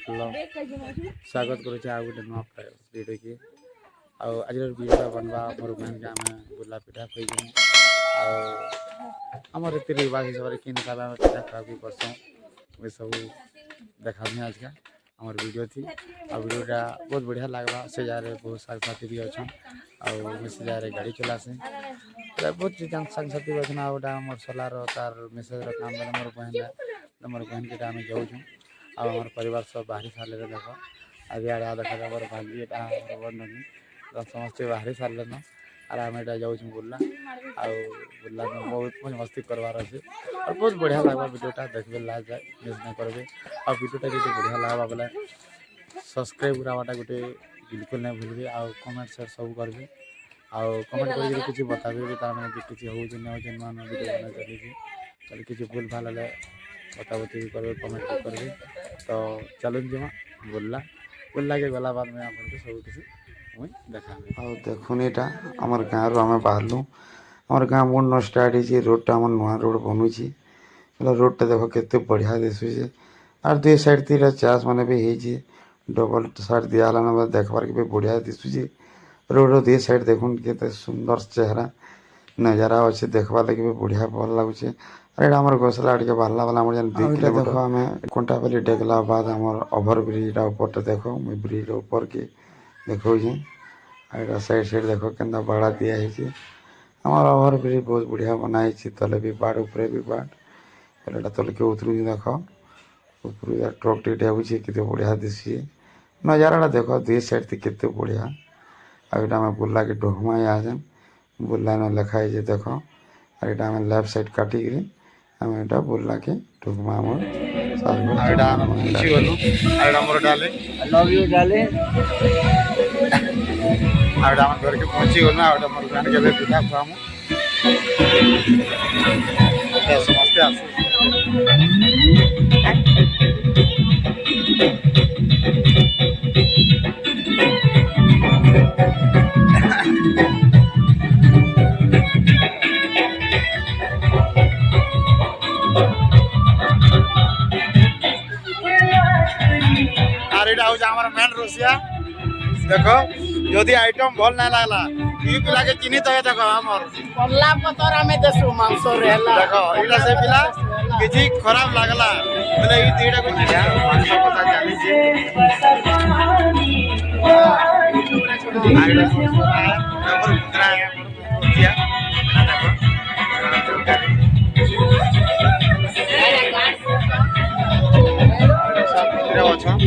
प्रफुल्ल स्वागत करुचे आ गोटे नुआ भिडियो की आज भिडियोटा बनवा मोर बहन के आम बुला पिठा खुईजी आम रीति रिवाज हिसाब से कि हिसाब से पिठा खा भी करसों ये सब देखा आज का आम वीडियो थी आ वीडियोटा बहुत बढ़िया लगवा से जारे बहुत साग साथी भी अच्छा से जारे गाड़ी चला से बहुत साग साथी भी अच्छा गोटा मोर सोलार तार मेसेज काम मोर बहन के आम जाऊँ आम परिवार सब बाहरी सारे देख आज आड़ा देखा मोर भागी बंधनी समस्ते बाहरी सारे न आर आम यहाँ जाऊँ बुला बुला बहुत मस्ती करवार अच्छे और बहुत बढ़िया लगवा वीडियोटा देखबे लाग जाए मिस नहीं करेंगे और वीडियोटा जो बढ़िया लगवा बोले सब्सक्राइब करावाटा गोटे बिल्कुल नहीं भूलबे आ कमेंट शेयर सब करेंगे आउ कमेंट करके किसी बताबे भी तार मैंने किसी हो नुआ नुआ वीडियो बना चलिए किसी भूल भाल है बताबती भी करेंगे कमेंट करेंगे तो चलो जीमा बुल्ला के गला बाद में आपको सब किसी मुझे देखा और देखुन यहाँ आम गाँव आम बाहरलु आम गाँव मुंड स्टार्ट हो रोडटा आम नुआ रोड बनुची रोडटा देख के बढ़िया दिशुचे और दुई साइड तीन चाष मैंने भी होती डबल साइड दिहला ना देखबार के भी बढ़िया दिशुचे रोड दुई साइड देखुन के सुंदर चेहरा नजारा अच्छे देखबार लगे भी बढ़िया भल लगुचे और यहाँ आम घोसला के बाहरला वाला देख आम कंटा बाली टेकला बाद आम ओभर ब्रिज ऊपर देख मुझे ब्रिज ऊपर के देखो साइड साइड देख के बाड़ा दिखाई आम ओभर ब्रिज बहुत बढ़िया बनाई तले भी बाड़ ऊपर भी बाड़ पहले तल के उतरू देख ऊपर ट्रक टे डेबुचे के बढ़िया दिशे नजारा देख दुई साइड थी के बढ़िया आम बुला के डोहमा आज बुला न लिखाई देख और यहाँ आम लेफ्ट साइड काटिक आम यहाँ बुला के डोहमा घर के पहुँची गलु मोर बहन के पिठा खुआम समस्ते आस मेन रोसिया देखो यदि आइटम भल ना लागला ई पिला के चिन्हित है देखो हमर पल्ला पतर हमें देसु मांस रहला देखो इला से पिला किछि खराब लागला बोले ई तीटा को चिन्हित मांस पता जानि जे आइला नंबर उतरा है दिया देखो अच्छा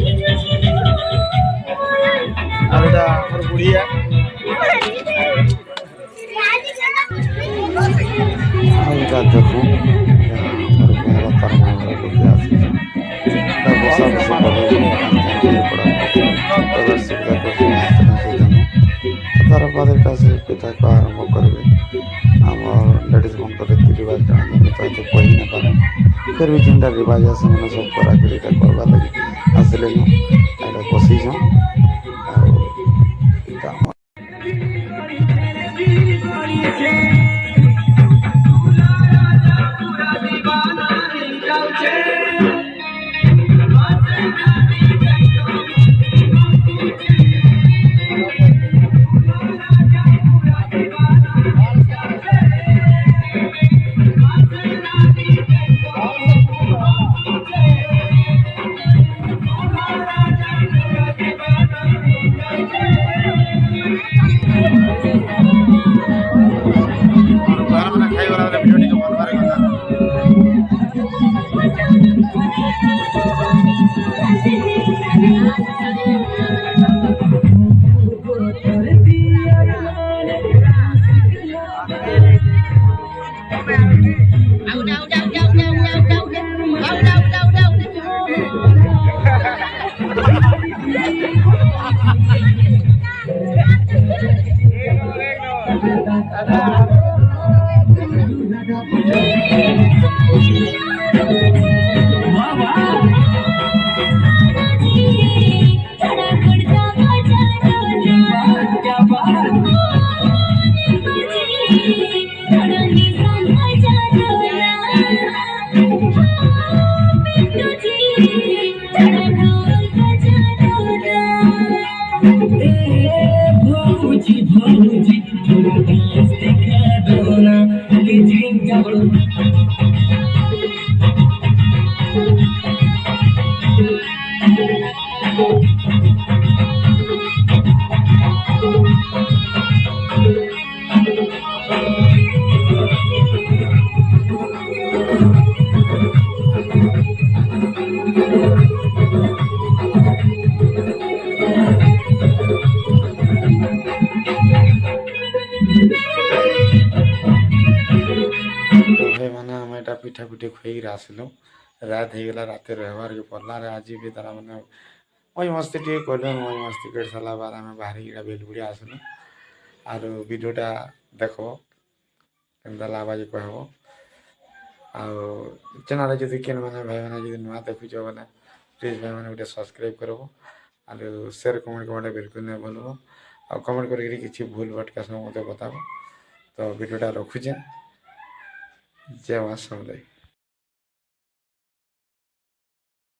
बुढ़िया देखो तार बाद पिठा को आरम्भ करेंगे आम लेडीज मन रीति रिवाज तो कही ना पारे फिर भी जिनटा रिवाज आसे मैंने सब करा करवा लगे आसले बसीछ ଭାଇ ମାନେ ଆମେ ଏଇଟା ପିଠା ପିଠି ଖୁଆଇକିରି ଆସିଲୁ ରାତ ହେଇଗଲା ରାତି ରହିବାର୍କେ ପଡ଼ିଲା ଆଜି ବି ତାର ମାନେ ମଇ ମସ୍ତି ଟିକେ କଲୁ ମଇ ମସ୍ତି କରି ସାରିଲା ବାଦ ଆମେ ବାହାରିକି ବେଲବୁଡ଼ିଆ ଆସିଲୁ ଆରୁ ଭିଡ଼ିଓଟା ଦେଖ କେନ୍ତା ଲାଗ୍ବା ଯେ କହିବ ଆଉ ଚ୍ୟାନେଲ୍ରେ ଯଦି କେନ୍ ମାନେ ଭାଇମାନେ ଯଦି ନୂଆ ଦେଖୁଛ ବୋଲେ ପ୍ଲିଜ୍ ଭାଇମାନେ ଗୋଟେ ସବସ୍କ୍ରାଇବ୍ କରିବ ଆରୁ ସେୟାର କମେଣ୍ଟ ବିଲକୁଲ ନାଇଁ ଭୁଲବ ଆଉ କମେଣ୍ଟ କରିକିରି କିଛି ଭୁଲ ଭଟକା ସବୁ ମୋତେ ବତାବ ତ ଭିଡ଼ିଓଟା ରଖୁଛେ ଜୟ ମା ସମଲେଇ।